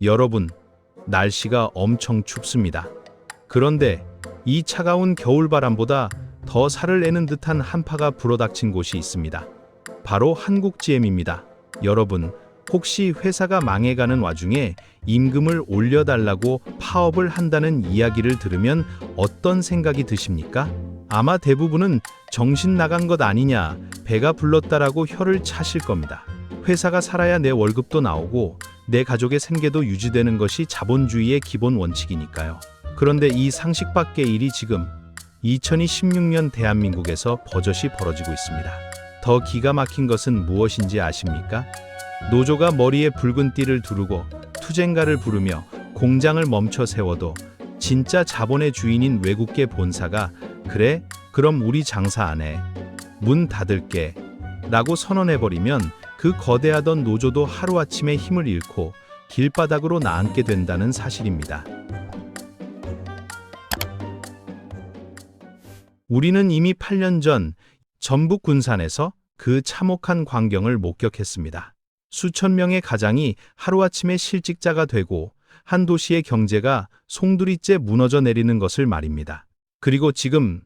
여러분, 날씨가 엄청 춥습니다. 그런데 이 차가운 겨울바람보다 더 살을 내는 듯한 한파가 불어닥친 곳이 있습니다. 바로 한국GM입니다. 여러분, 혹시 회사가 망해가는 와중에 임금을 올려달라고 파업을 한다는 이야기를 들으면 어떤 생각이 드십니까? 아마 대부분은 정신 나간 것 아니냐, 배가 불렀다라고 혀를 차실 겁니다. 회사가 살아야 내 월급도 나오고 내 가족의 생계도 유지되는 것이 자본주의의 기본 원칙이니까요. 그런데 이 상식 밖의 일이 지금 2016년 대한민국에서 버젓이 벌어지고 있습니다. 더 기가 막힌 것은 무엇인지 아십니까? 노조가 머리에 붉은 띠를 두르고 투쟁가를 부르며 공장을 멈춰 세워도 진짜 자본의 주인인 외국계 본사가 그래? 그럼 우리 장사 안 해. 문 닫을게. 라고 선언해버리면 그 거대하던 노조도 하루아침에 힘을 잃고 길바닥으로 나앉게 된다는 사실입니다. 우리는 이미 8년 전 전북 군산에서 그 참혹한 광경을 목격했습니다. 수천 명의 가장이 하루아침에 실직자가 되고 한 도시의 경제가 송두리째 무너져 내리는 것을 말입니다. 그리고 지금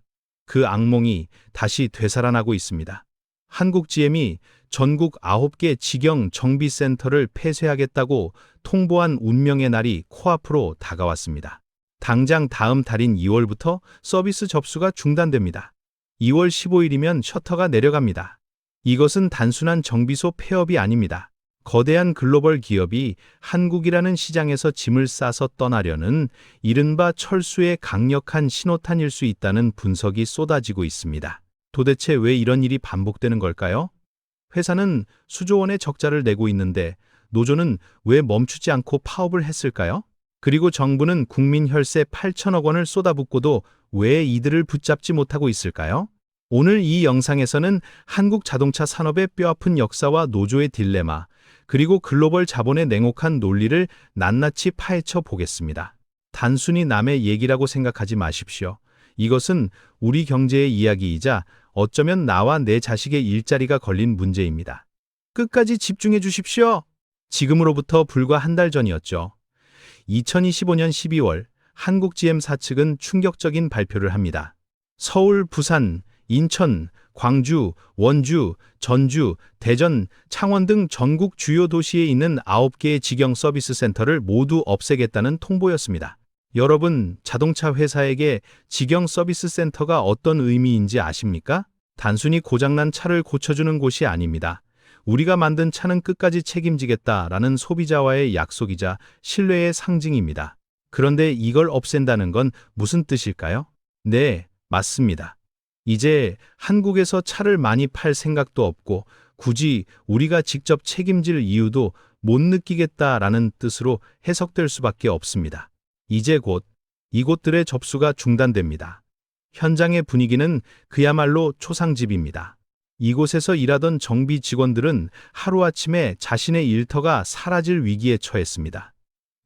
그 악몽이 다시 되살아나고 있습니다. 한국GM이 전국 9개 직영 정비센터를 폐쇄하겠다고 통보한 운명의 날이 코앞으로 다가왔습니다. 당장 다음 달인 2월부터 서비스 접수가 중단됩니다. 2월 15일이면 셔터가 내려갑니다. 이것은 단순한 정비소 폐업이 아닙니다. 거대한 글로벌 기업이 한국이라는 시장에서 짐을 싸서 떠나려는 이른바 철수의 강력한 신호탄일 수 있다는 분석이 쏟아지고 있습니다. 도대체 왜 이런 일이 반복되는 걸까요? 회사는 수조 원의 적자를 내고 있는데 노조는 왜 멈추지 않고 파업을 했을까요? 그리고 정부는 국민 혈세 8천억 원을 쏟아붓고도 왜 이들을 붙잡지 못하고 있을까요? 오늘 이 영상에서는 한국 자동차 산업의 뼈아픈 역사와 노조의 딜레마, 그리고 글로벌 자본의 냉혹한 논리를 낱낱이 파헤쳐 보겠습니다. 단순히 남의 얘기라고 생각하지 마십시오. 이것은 우리 경제의 이야기이자 어쩌면 나와 내 자식의 일자리가 걸린 문제입니다. 끝까지 집중해 주십시오. 지금으로부터 불과 한 달 전이었죠. 2025년 12월 한국GM 사측은 충격적인 발표를 합니다. 서울, 부산, 인천, 광주, 원주, 전주, 대전, 창원 등 전국 주요 도시에 있는 9개의 직영 서비스 센터를 모두 없애겠다는 통보였습니다. 여러분, 자동차 회사에게 직영 서비스 센터가 어떤 의미인지 아십니까? 단순히 고장난 차를 고쳐주는 곳이 아닙니다. 우리가 만든 차는 끝까지 책임지겠다라는 소비자와의 약속이자 신뢰의 상징입니다. 그런데 이걸 없앤다는 건 무슨 뜻일까요? 네, 맞습니다. 이제 한국에서 차를 많이 팔 생각도 없고 굳이 우리가 직접 책임질 이유도 못 느끼겠다라는 뜻으로 해석될 수밖에 없습니다. 이제 곧 이곳들의 접수가 중단됩니다. 현장의 분위기는 그야말로 초상집입니다. 이곳에서 일하던 정비 직원들은 하루아침에 자신의 일터가 사라질 위기에 처했습니다.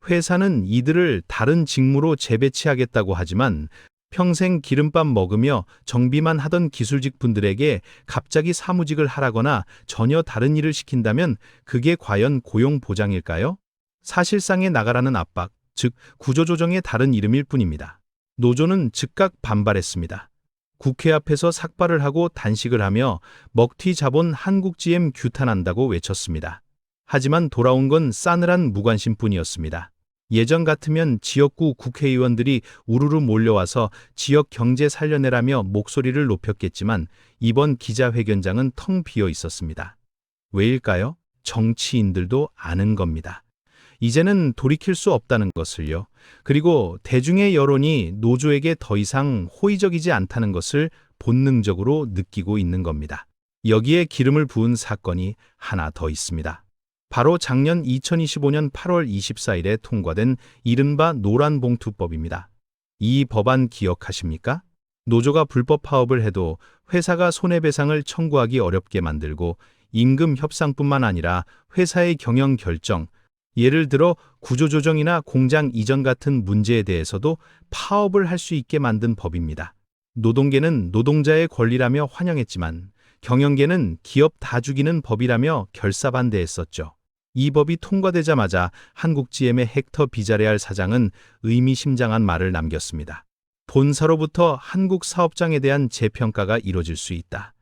회사는 이들을 다른 직무로 재배치하겠다고 하지만 평생 기름밥 먹으며 정비만 하던 기술직 분들에게 갑자기 사무직을 하라거나 전혀 다른 일을 시킨다면 그게 과연 고용 보장일까요? 사실상의 나가라는 압박, 즉 구조조정의 다른 이름일 뿐입니다. 노조는 즉각 반발했습니다. 국회 앞에서 삭발을 하고 단식을 하며 먹튀 자본 한국GM 규탄한다고 외쳤습니다. 하지만 돌아온 건 싸늘한 무관심뿐이었습니다. 예전 같으면 지역구 국회의원들이 우르르 몰려와서 지역 경제 살려내라며 목소리를 높였겠지만 이번 기자회견장은 텅 비어 있었습니다. 왜일까요? 정치인들도 아는 겁니다. 이제는 돌이킬 수 없다는 것을요. 그리고 대중의 여론이 노조에게 더 이상 호의적이지 않다는 것을 본능적으로 느끼고 있는 겁니다. 여기에 기름을 부은 사건이 하나 더 있습니다. 바로 작년 2025년 8월 24일에 통과된 이른바 노란봉투법입니다. 이 법안 기억하십니까? 노조가 불법 파업을 해도 회사가 손해배상을 청구하기 어렵게 만들고 임금 협상뿐만 아니라 회사의 경영 결정, 예를 들어 구조조정이나 공장 이전 같은 문제에 대해서도 파업을 할 수 있게 만든 법입니다. 노동계는 노동자의 권리라며 환영했지만 경영계는 기업 다 죽이는 법이라며 결사반대했었죠. 이 법이 통과되자마자 한국GM의 헥터 비자레알 사장은 의미심장한 말을 남겼습니다. 본사로부터 한국 사업장에 대한 재평가가 이뤄질 수 있다.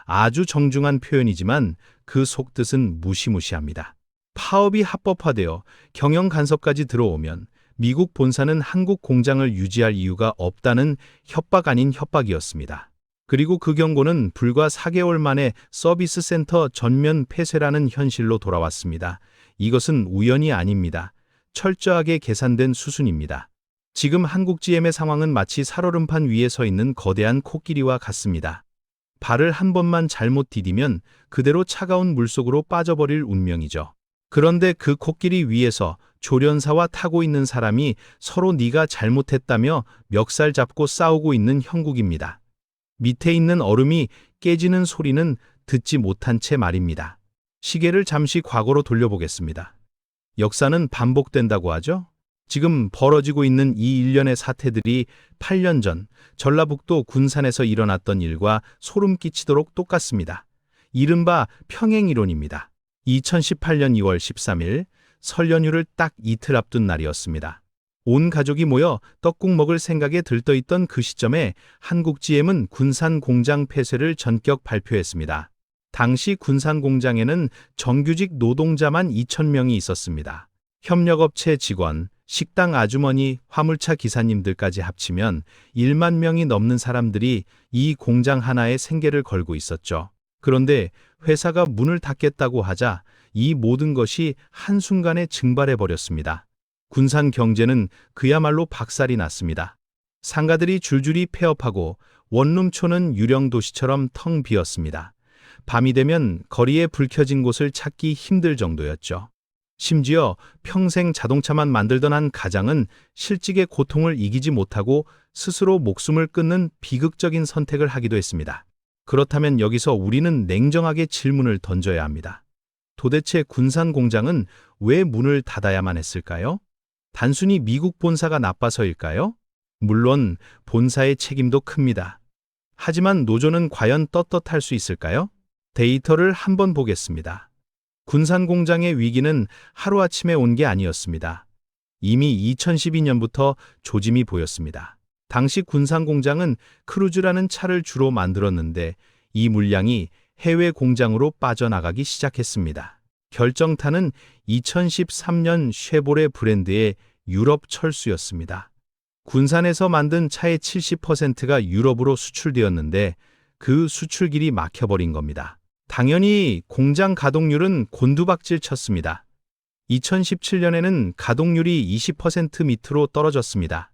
아주 정중한 표현이지만 그 속뜻은 무시무시합니다. 파업이 합법화되어 경영 간섭까지 들어오면 미국 본사는 한국 공장을 유지할 이유가 없다는 협박 아닌 협박이었습니다. 그리고 그 경고는 불과 4개월 만에 서비스 센터 전면 폐쇄라는 현실로 돌아왔습니다. 이것은 우연이 아닙니다. 철저하게 계산된 수순입니다. 지금 한국GM의 상황은 마치 살얼음판 위에 서 있는 거대한 코끼리와 같습니다. 발을 한 번만 잘못 디디면 그대로 차가운 물속으로 빠져버릴 운명이죠. 그런데 그 코끼리 위에서 조련사와 타고 있는 사람이 서로 네가 잘못했다며 멱살 잡고 싸우고 있는 형국입니다. 밑에 있는 얼음이 깨지는 소리는 듣지 못한 채 말입니다. 시계를 잠시 과거로 돌려보겠습니다. 역사는 반복된다고 하죠? 지금 벌어지고 있는 이 일련의 사태들이 8년 전 전라북도 군산에서 일어났던 일과 소름 끼치도록 똑같습니다. 이른바 평행이론입니다. 2018년 2월 13일 설 연휴를 딱 이틀 앞둔 날이었습니다. 온 가족이 모여 떡국 먹을 생각에 들떠있던 그 시점에 한국GM은 군산 공장 폐쇄를 전격 발표했습니다. 당시 군산 공장에는 정규직 노동자만 2,000명이 있었습니다. 협력업체 직원, 식당 아주머니, 화물차 기사님들까지 합치면 1만 명이 넘는 사람들이 이 공장 하나에 생계를 걸고 있었죠. 그런데 회사가 문을 닫겠다고 하자 이 모든 것이 한순간에 증발해버렸습니다. 군산 경제는 그야말로 박살이 났습니다. 상가들이 줄줄이 폐업하고 원룸촌은 유령 도시처럼 텅 비었습니다. 밤이 되면 거리에 불 켜진 곳을 찾기 힘들 정도였죠. 심지어 평생 자동차만 만들던 한 가장은 실직의 고통을 이기지 못하고 스스로 목숨을 끊는 비극적인 선택을 하기도 했습니다. 그렇다면 여기서 우리는 냉정하게 질문을 던져야 합니다. 도대체 군산 공장은 왜 문을 닫아야만 했을까요? 단순히 미국 본사가 나빠서일까요? 물론 본사의 책임도 큽니다. 하지만 노조는 과연 떳떳할 수 있을까요? 데이터를 한번 보겠습니다. 군산 공장의 위기는 하루아침에 온 게 아니었습니다. 이미 2012년부터 조짐이 보였습니다. 당시 군산 공장은 크루즈라는 차를 주로 만들었는데 이 물량이 해외 공장으로 빠져나가기 시작했습니다. 결정타는 2013년 쉐보레 브랜드의 유럽 철수였습니다. 군산에서 만든 차의 70%가 유럽으로 수출되었는데 그 수출길이 막혀버린 겁니다. 당연히 공장 가동률은 곤두박질 쳤습니다. 2017년에는 가동률이 20% 밑으로 떨어졌습니다.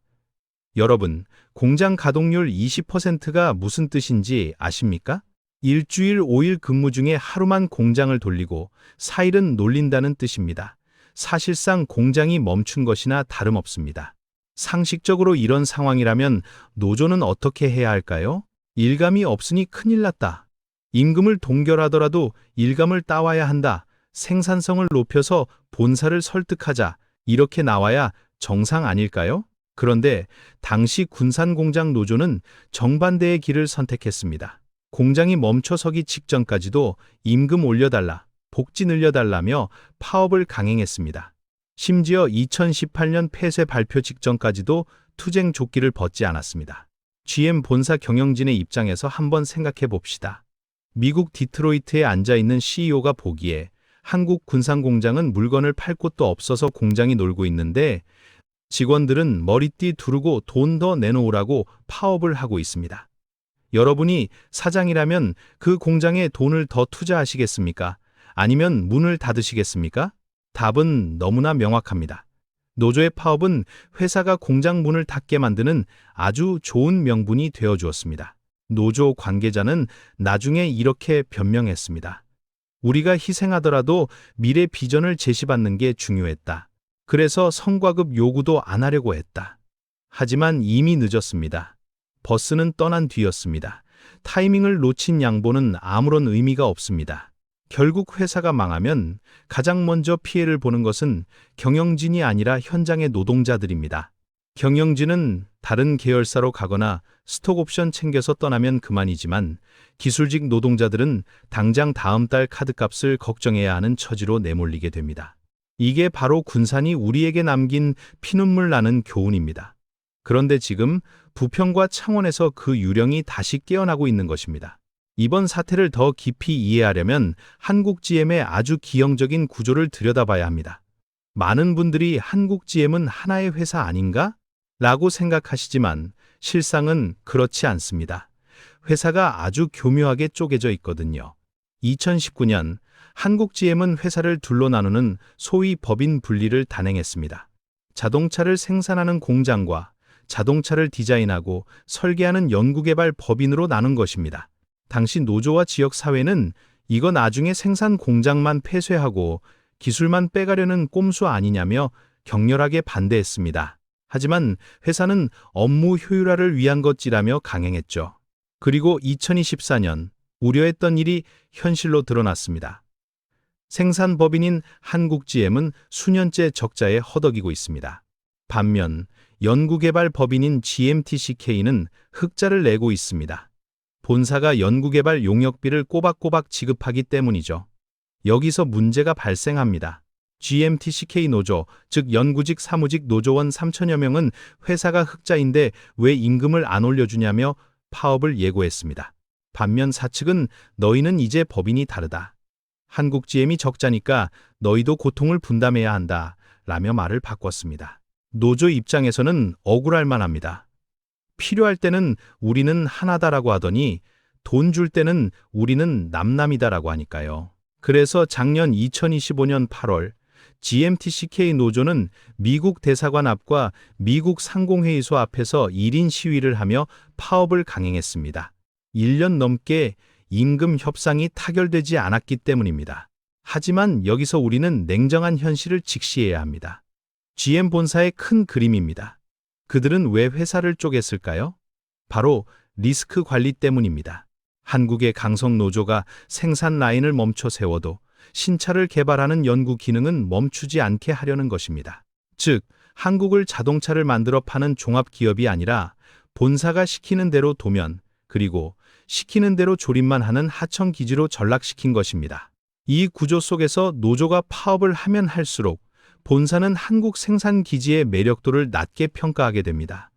여러분, 공장 가동률 20%가 무슨 뜻인지 아십니까? 일주일 5일 근무 중에 하루만 공장을 돌리고 4일은 놀린다는 뜻입니다. 사실상 공장이 멈춘 것이나 다름없습니다. 상식적으로 이런 상황이라면 노조는 어떻게 해야 할까요? 일감이 없으니 큰일 났다. 임금을 동결하더라도 일감을 따와야 한다. 생산성을 높여서 본사를 설득하자. 이렇게 나와야 정상 아닐까요? 그런데 당시 군산공장 노조는 정반대의 길을 선택했습니다. 공장이 멈춰서기 직전까지도 임금 올려달라, 복지 늘려달라며 파업을 강행했습니다. 심지어 2018년 폐쇄 발표 직전까지도 투쟁 조끼를 벗지 않았습니다. GM 본사 경영진의 입장에서 한번 생각해 봅시다. 미국 디트로이트에 앉아있는 CEO가 보기에 한국 군산공장은 물건을 팔 곳도 없어서 공장이 놀고 있는데 직원들은 머리띠 두르고 돈 더 내놓으라고 파업을 하고 있습니다. 여러분이 사장이라면 그 공장에 돈을 더 투자하시겠습니까? 아니면 문을 닫으시겠습니까? 답은 너무나 명확합니다. 노조의 파업은 회사가 공장 문을 닫게 만드는 아주 좋은 명분이 되어 주었습니다. 노조 관계자는 나중에 이렇게 변명했습니다. 우리가 희생하더라도 미래 비전을 제시받는 게 중요했다. 그래서 성과급 요구도 안 하려고 했다. 하지만 이미 늦었습니다. 버스는 떠난 뒤였습니다. 타이밍을 놓친 양보는 아무런 의미가 없습니다. 결국 회사가 망하면 가장 먼저 피해를 보는 것은 경영진이 아니라 현장의 노동자들입니다. 경영진은 다른 계열사로 가거나 스톡옵션 챙겨서 떠나면 그만이지만 기술직 노동자들은 당장 다음 달 카드값을 걱정해야 하는 처지로 내몰리게 됩니다. 이게 바로 군산이 우리에게 남긴 피눈물 나는 교훈입니다. 그런데 지금 부평과 창원에서 그 유령이 다시 깨어나고 있는 것입니다. 이번 사태를 더 깊이 이해하려면 한국GM의 아주 기형적인 구조를 들여다봐야 합니다. 많은 분들이 한국GM은 하나의 회사 아닌가? 라고 생각하시지만 실상은 그렇지 않습니다. 회사가 아주 교묘하게 쪼개져 있거든요. 2019년 한국GM은 회사를 둘로 나누는 소위 법인 분리를 단행했습니다. 자동차를 생산하는 공장과 자동차를 디자인하고 설계하는 연구개발 법인으로 나눈 것입니다. 당시 노조와 지역사회는 이거 나중에 생산 공장만 폐쇄하고 기술만 빼가려는 꼼수 아니냐며 격렬하게 반대했습니다. 하지만 회사는 업무 효율화를 위한 것이라며 강행했죠. 그리고 2024년 우려했던 일이 현실로 드러났습니다. 생산법인인 한국GM은 수년째 적자에 허덕이고 있습니다. 반면 연구개발법인인 GMTCK는 흑자를 내고 있습니다. 본사가 연구개발 용역비를 꼬박꼬박 지급하기 때문이죠. 여기서 문제가 발생합니다. GMTCK 노조, 즉 연구직 사무직 노조원 3천여 명은 회사가 흑자인데 왜 임금을 안 올려주냐며 파업을 예고했습니다. 반면 사측은 너희는 이제 법인이 다르다. 한국GM이 적자니까 너희도 고통을 분담해야 한다. 라며 말을 바꿨습니다. 노조 입장에서는 억울할 만합니다. 필요할 때는 우리는 하나다라고 하더니 돈 줄 때는 우리는 남남이다라고 하니까요. 그래서 작년 2025년 8월 GMTCK 노조는 미국 대사관 앞과 미국 상공회의소 앞에서 1인 시위를 하며 파업을 강행했습니다. 1년 넘게 임금 협상이 타결되지 않았기 때문입니다. 하지만 여기서 우리는 냉정한 현실을 직시해야 합니다. GM 본사의 큰 그림입니다. 그들은 왜 회사를 쪼갰을까요? 바로 리스크 관리 때문입니다. 한국의 강성 노조가 생산 라인을 멈춰 세워도 신차를 개발하는 연구 기능은 멈추지 않게 하려는 것입니다. 즉, 한국을 자동차를 만들어 파는 종합기업이 아니라 본사가 시키는 대로 도면, 그리고 시키는 대로 조립만 하는 하청 기지로 전락시킨 것입니다. 이 구조 속에서 노조가 파업을 하면 할수록 본사는 한국 생산 기지의 매력도를 낮게 평가하게 됩니다.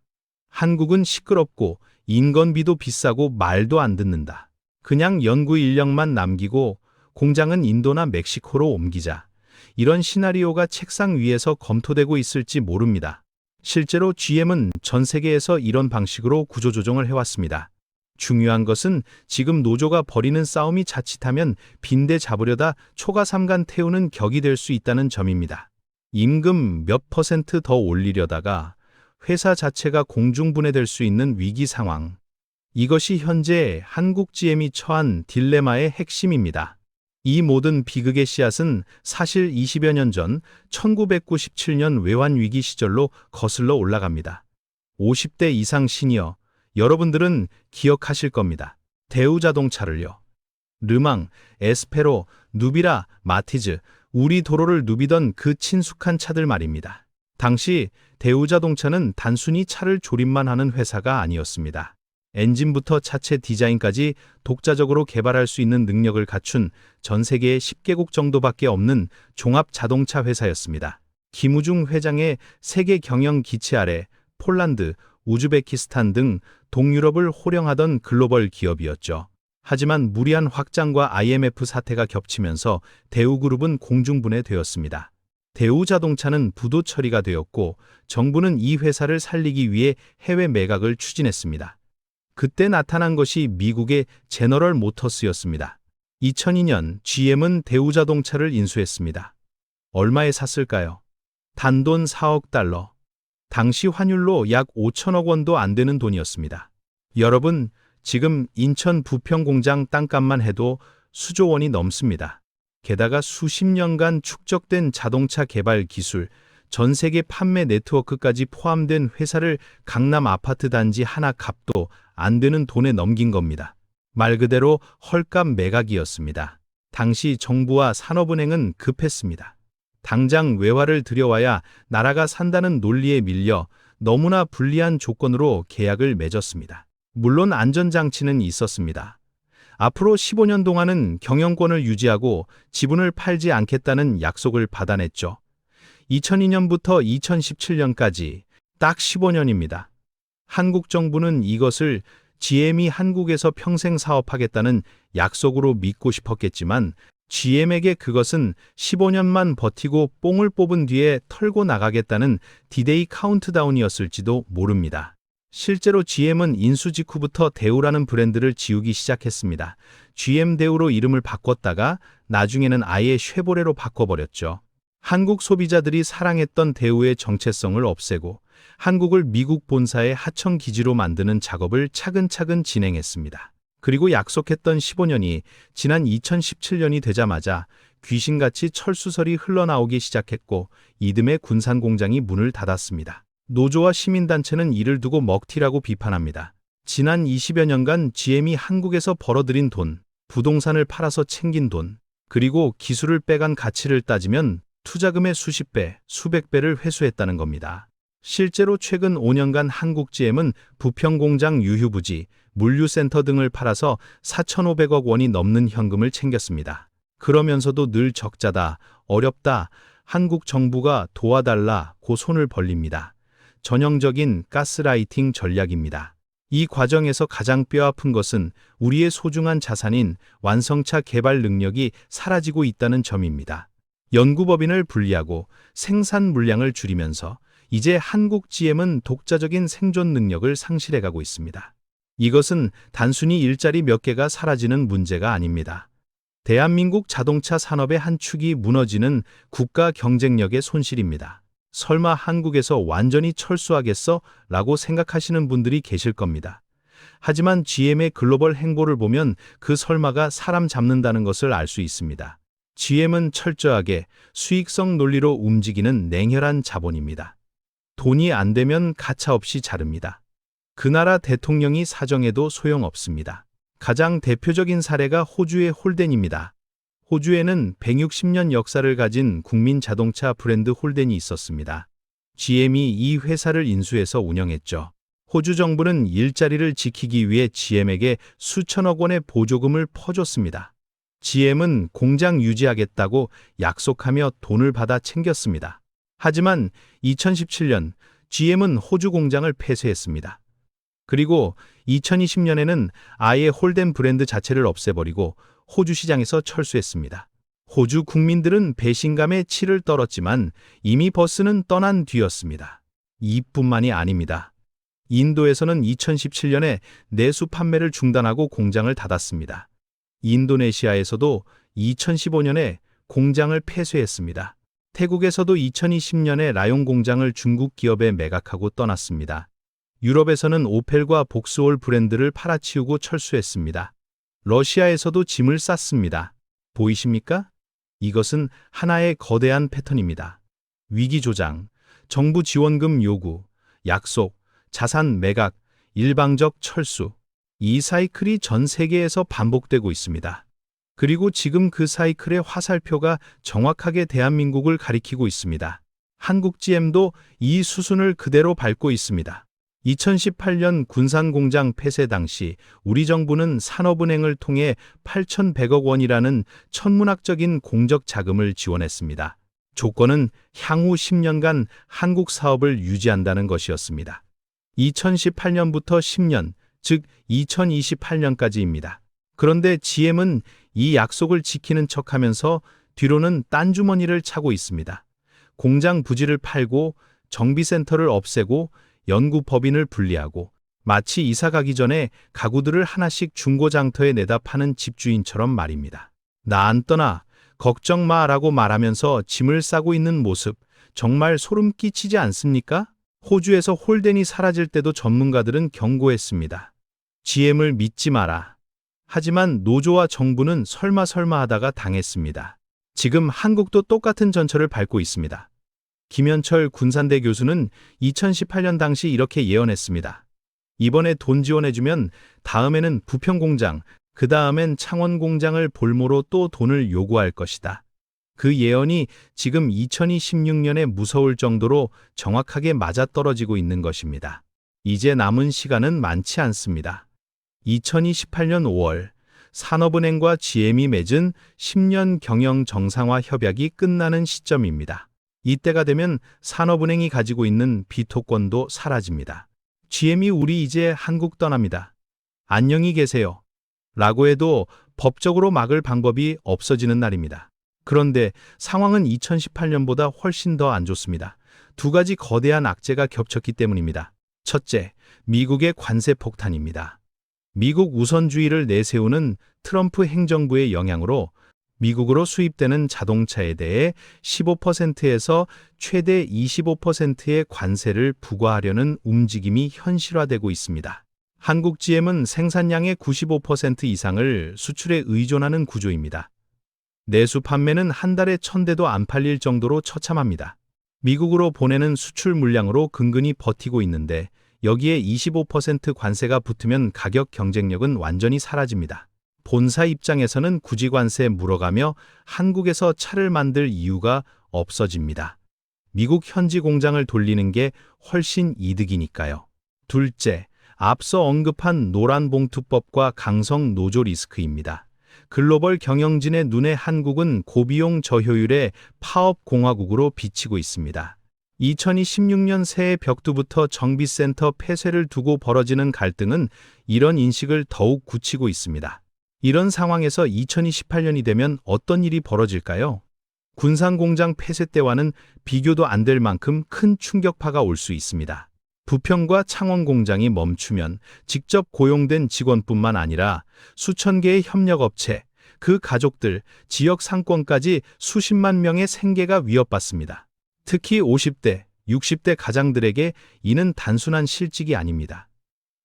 한국은 시끄럽고 인건비도 비싸고 말도 안 듣는다. 그냥 연구 인력만 남기고 공장은 인도나 멕시코로 옮기자. 이런 시나리오가 책상 위에서 검토되고 있을지 모릅니다. 실제로 GM은 전 세계에서 이런 방식으로 구조조정을 해왔습니다. 중요한 것은 지금 노조가 벌이는 싸움이 자칫하면 빈대 잡으려다 초가삼간 태우는 격이 될 수 있다는 점입니다. 임금 몇 % 더 올리려다가 회사 자체가 공중분해될 수 있는 위기 상황. 이것이 현재 한국GM이 처한 딜레마의 핵심입니다. 이 모든 비극의 씨앗은 사실 20여 년 전 1997년 외환위기 시절로 거슬러 올라갑니다. 50대 이상 시니어, 여러분들은 기억하실 겁니다. 대우자동차를요. 르망, 에스페로, 누비라, 마티즈, 우리 도로를 누비던 그 친숙한 차들 말입니다. 당시 대우자동차는 단순히 차를 조립만 하는 회사가 아니었습니다. 엔진부터 차체 디자인까지 독자적으로 개발할 수 있는 능력을 갖춘 전 세계의 10개국 정도밖에 없는 종합 자동차 회사였습니다. 김우중 회장의 세계 경영 기치 아래 폴란드, 우즈베키스탄 등 동유럽을 호령하던 글로벌 기업이었죠. 하지만 무리한 확장과 IMF 사태가 겹치면서 대우그룹은 공중분해되었습니다. 대우자동차는 부도 처리가 되었고 정부는 이 회사를 살리기 위해 해외 매각을 추진했습니다. 그때 나타난 것이 미국의 제너럴 모터스였습니다. 2002년 GM은 대우자동차를 인수했습니다. 얼마에 샀을까요? 단돈 4억 달러. 당시 환율로 약 5천억 원도 안 되는 돈이었습니다. 여러분, 지금 인천 부평 공장 땅값만 해도 수조 원이 넘습니다. 게다가 수십 년간 축적된 자동차 개발 기술, 전 세계 판매 네트워크까지 포함된 회사를 강남 아파트 단지 하나 값도 안 되는 돈에 넘긴 겁니다. 말 그대로 헐값 매각이었습니다. 당시 정부와 산업은행은 급했습니다. 당장 외화를 들여와야 나라가 산다는 논리에 밀려 너무나 불리한 조건으로 계약을 맺었습니다. 물론 안전장치는 있었습니다. 앞으로 15년 동안은 경영권을 유지하고 지분을 팔지 않겠다는 약속을 받아냈죠. 2002년부터 2017년까지 딱 15년입니다. 한국 정부는 이것을 GM이 한국에서 평생 사업하겠다는 약속으로 믿고 싶었겠지만 GM에게 그것은 15년만 버티고 뽕을 뽑은 뒤에 털고 나가겠다는 디데이 카운트다운이었을지도 모릅니다. 실제로 GM은 인수 직후부터 대우라는 브랜드를 지우기 시작했습니다. GM 대우로 이름을 바꿨다가 나중에는 아예 쉐보레로 바꿔버렸죠. 한국 소비자들이 사랑했던 대우의 정체성을 없애고 한국을 미국 본사의 하청 기지로 만드는 작업을 차근차근 진행했습니다. 그리고 약속했던 15년이 지난 2017년이 되자마자 귀신같이 철수설이 흘러나오기 시작했고 이듬해 군산공장이 문을 닫았습니다. 노조와 시민단체는 이를 두고 먹튀라고 비판합니다. 지난 20여 년간 GM이 한국에서 벌어들인 돈, 부동산을 팔아서 챙긴 돈, 그리고 기술을 빼간 가치를 따지면 투자금의 수십 배, 수백 배를 회수했다는 겁니다. 실제로 최근 5년간 한국 GM은 부평공장 유휴부지, 물류센터 등을 팔아서 4,500억 원이 넘는 현금을 챙겼습니다. 그러면서도 늘 적자다, 어렵다, 한국 정부가 도와달라고 손을 벌립니다. 전형적인 가스라이팅 전략입니다. 이 과정에서 가장 뼈아픈 것은 우리의 소중한 자산인 완성차 개발 능력이 사라지고 있다는 점입니다. 연구법인을 분리하고 생산 물량을 줄이면서 이제 한국 GM은 독자적인 생존 능력을 상실해가고 있습니다. 이것은 단순히 일자리 몇 개가 사라지는 문제가 아닙니다. 대한민국 자동차 산업의 한 축이 무너지는 국가 경쟁력의 손실입니다. 설마 한국에서 완전히 철수하겠어? 라고 생각하시는 분들이 계실 겁니다. 하지만 GM의 글로벌 행보를 보면 그 설마가 사람 잡는다는 것을 알 수 있습니다. GM은 철저하게 수익성 논리로 움직이는 냉혈한 자본입니다. 돈이 안 되면 가차없이 자릅니다. 그 나라 대통령이 사정해도 소용없습니다. 가장 대표적인 사례가 호주의 홀덴입니다. 호주에는 160년 역사를 가진 국민 자동차 브랜드 홀덴이 있었습니다. GM이 이 회사를 인수해서 운영했죠. 호주 정부는 일자리를 지키기 위해 GM에게 수천억 원의 보조금을 퍼줬습니다. GM은 공장 유지하겠다고 약속하며 돈을 받아 챙겼습니다. 하지만 2017년 GM은 호주 공장을 폐쇄했습니다. 그리고 2020년에는 아예 홀덴 브랜드 자체를 없애버리고 호주 시장에서 철수했습니다. 호주 국민들은 배신감에 치를 떨었지만 이미 버스는 떠난 뒤였습니다. 이뿐만이 아닙니다. 인도에서는 2017년에 내수 판매를 중단하고 공장을 닫았습니다. 인도네시아에서도 2015년에 공장을 폐쇄했습니다. 태국에서도 2020년에 라용 공장을 중국 기업에 매각하고 떠났습니다. 유럽에서는 오펠과 복스올 브랜드를 팔아치우고 철수했습니다. 러시아에서도 짐을 쌌습니다. 보이십니까? 이것은 하나의 거대한 패턴입니다. 위기 조장, 정부 지원금 요구, 약속, 자산 매각, 일방적 철수. 이 사이클이 전 세계에서 반복되고 있습니다. 그리고 지금 그 사이클의 화살표가 정확하게 대한민국을 가리키고 있습니다. 한국 GM도 이 수순을 그대로 밟고 있습니다. 2018년 군산공장 폐쇄 당시 우리 정부는 산업은행을 통해 8,100억 원이라는 천문학적인 공적 자금을 지원했습니다. 조건은 향후 10년간 한국 사업을 유지한다는 것이었습니다. 2018년부터 10년, 즉 2028년까지입니다. 그런데 GM은 이 약속을 지키는 척하면서 뒤로는 딴 주머니를 차고 있습니다. 공장 부지를 팔고 정비센터를 없애고 연구법인을 분리하고 마치 이사 가기 전에 가구들을 하나씩 중고장터에 내다 파는 집주인처럼 말입니다. 나 안 떠나, 걱정 마라고 말하면서 짐을 싸고 있는 모습, 정말 소름 끼치지 않습니까? 호주에서 홀덴이 사라질 때도 전문가들은 경고했습니다. GM을 믿지 마라. 하지만 노조와 정부는 설마 하다가 당했습니다. 지금 한국도 똑같은 전철을 밟고 있습니다. 김현철 군산대 교수는 2018년 당시 이렇게 예언했습니다. 이번에 돈 지원해주면 다음에는 부평공장, 그 다음엔 창원공장을 볼모로 또 돈을 요구할 것이다. 그 예언이 지금 2026년에 무서울 정도로 정확하게 맞아떨어지고 있는 것입니다. 이제 남은 시간은 많지 않습니다. 2028년 5월 산업은행과 GM이 맺은 10년 경영 정상화 협약이 끝나는 시점입니다. 이때가 되면 산업은행이 가지고 있는 비토권도 사라집니다. GM이 우리 이제 한국 떠납니다. 안녕히 계세요. 라고 해도 법적으로 막을 방법이 없어지는 날입니다. 그런데 상황은 2018년보다 훨씬 더 안 좋습니다. 두 가지 거대한 악재가 겹쳤기 때문입니다. 첫째, 미국의 관세 폭탄입니다. 미국 우선주의를 내세우는 트럼프 행정부의 영향으로 미국으로 수입되는 자동차에 대해 15%에서 최대 25%의 관세를 부과하려는 움직임이 현실화되고 있습니다. 한국 GM은 생산량의 95% 이상을 수출에 의존하는 구조입니다. 내수 판매는 한 달에 1000대도 안 팔릴 정도로 처참합니다. 미국으로 보내는 수출 물량으로 근근히 버티고 있는데 여기에 25% 관세가 붙으면 가격 경쟁력은 완전히 사라집니다. 본사 입장에서는 굳이 관세 물어가며 한국에서 차를 만들 이유가 없어집니다. 미국 현지 공장을 돌리는 게 훨씬 이득이니까요. 둘째, 앞서 언급한 노란봉투법과 강성 노조 리스크입니다. 글로벌 경영진의 눈에 한국은 고비용 저효율의 파업 공화국으로 비치고 있습니다. 2016년 새해 벽두부터 정비센터 폐쇄를 두고 벌어지는 갈등은 이런 인식을 더욱 굳히고 있습니다. 이런 상황에서 2028년이 되면 어떤 일이 벌어질까요? 군산공장 폐쇄 때와는 비교도 안 될 만큼 큰 충격파가 올 수 있습니다. 부평과 창원 공장이 멈추면 직접 고용된 직원뿐만 아니라 수천 개의 협력업체, 그 가족들, 지역 상권까지 수십만 명의 생계가 위협받습니다. 특히 50대, 60대 가장들에게 이는 단순한 실직이 아닙니다.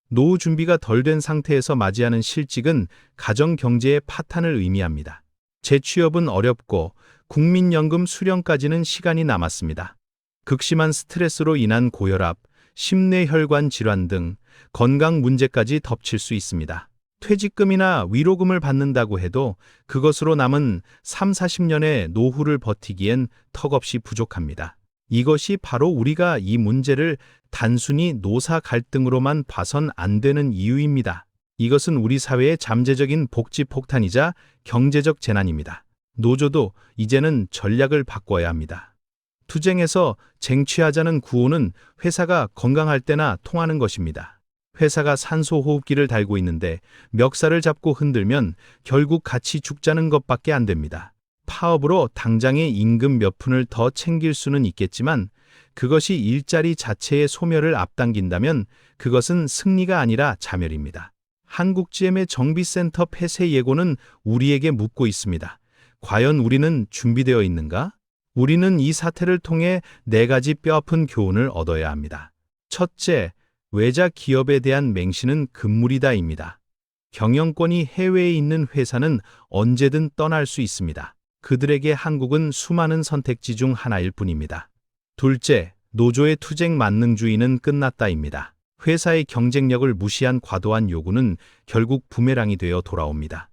노후 준비가 덜 된 상태에서 맞이하는 실직은 가정 경제의 파탄을 의미합니다. 재취업은 어렵고 국민연금 수령까지는 시간이 남았습니다. 극심한 스트레스로 인한 고혈압, 심뇌혈관 질환 등 건강 문제까지 덮칠 수 있습니다. 퇴직금이나 위로금을 받는다고 해도 그것으로 남은 3, 40년의 노후를 버티기엔 턱없이 부족합니다. 이것이 바로 우리가 이 문제를 단순히 노사 갈등으로만 봐선 안 되는 이유입니다. 이것은 우리 사회의 잠재적인 복지 폭탄이자 경제적 재난입니다. 노조도 이제는 전략을 바꿔야 합니다. 투쟁에서 쟁취하자는 구호는 회사가 건강할 때나 통하는 것입니다. 회사가 산소호흡기를 달고 있는데 멱살을 잡고 흔들면 결국 같이 죽자는 것밖에 안 됩니다. 파업으로 당장의 임금 몇 푼을 더 챙길 수는 있겠지만 그것이 일자리 자체의 소멸을 앞당긴다면 그것은 승리가 아니라 자멸입니다. 한국GM의 정비센터 폐쇄 예고는 우리에게 묻고 있습니다. 과연 우리는 준비되어 있는가? 우리는 이 사태를 통해 4가지 뼈아픈 교훈을 얻어야 합니다. 첫째, 외자 기업에 대한 맹신은 금물이다입니다. 경영권이 해외에 있는 회사는 언제든 떠날 수 있습니다. 그들에게 한국은 수많은 선택지 중 하나일 뿐입니다. 둘째, 노조의 투쟁 만능주의는 끝났다입니다. 회사의 경쟁력을 무시한 과도한 요구는 결국 부메랑이 되어 돌아옵니다.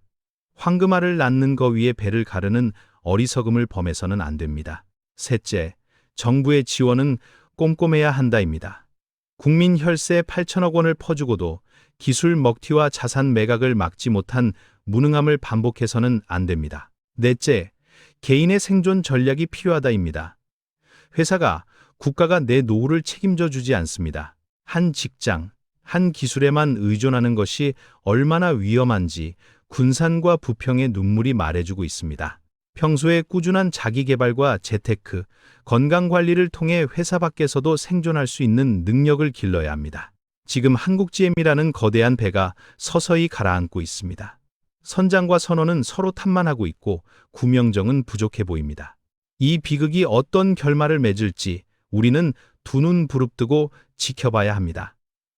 황금알을 낳는 거 위에 배를 가르는 어리석음을 범해서는 안 됩니다. 셋째, 정부의 지원은 꼼꼼해야 한다입니다. 국민 혈세 8천억 원을 퍼주고도 기술 먹튀와 자산 매각을 막지 못한 무능함을 반복해서는 안 됩니다. 넷째, 개인의 생존 전략이 필요하다입니다. 회사가, 국가가 내 노후를 책임져 주지 않습니다. 한 직장, 한 기술에만 의존하는 것이 얼마나 위험한지 군산과 부평의 눈물이 말해주고 있습니다. 평소에 꾸준한 자기개발과 재테크, 건강관리를 통해 회사 밖에서도 생존할 수 있는 능력을 길러야 합니다. 지금 한국GM이라는 거대한 배가 서서히 가라앉고 있습니다. 선장과 선원은 서로 탓만하고 있고 구명정은 부족해 보입니다. 이 비극이 어떤 결말을 맺을지 우리는 두 눈 부릅뜨고 지켜봐야 합니다.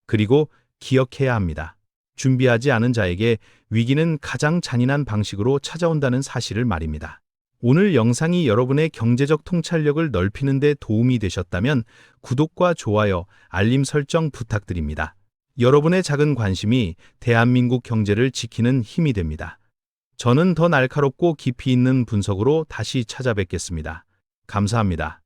그리고 기억해야 합니다. 준비하지 않은 자에게 위기는 가장 잔인한 방식으로 찾아온다는 사실을 말입니다. 오늘 영상이 여러분의 경제적 통찰력을 넓히는 데 도움이 되셨다면 구독과 좋아요, 알림 설정 부탁드립니다. 여러분의 작은 관심이 대한민국 경제를 지키는 힘이 됩니다. 저는 더 날카롭고 깊이 있는 분석으로 다시 찾아뵙겠습니다. 감사합니다.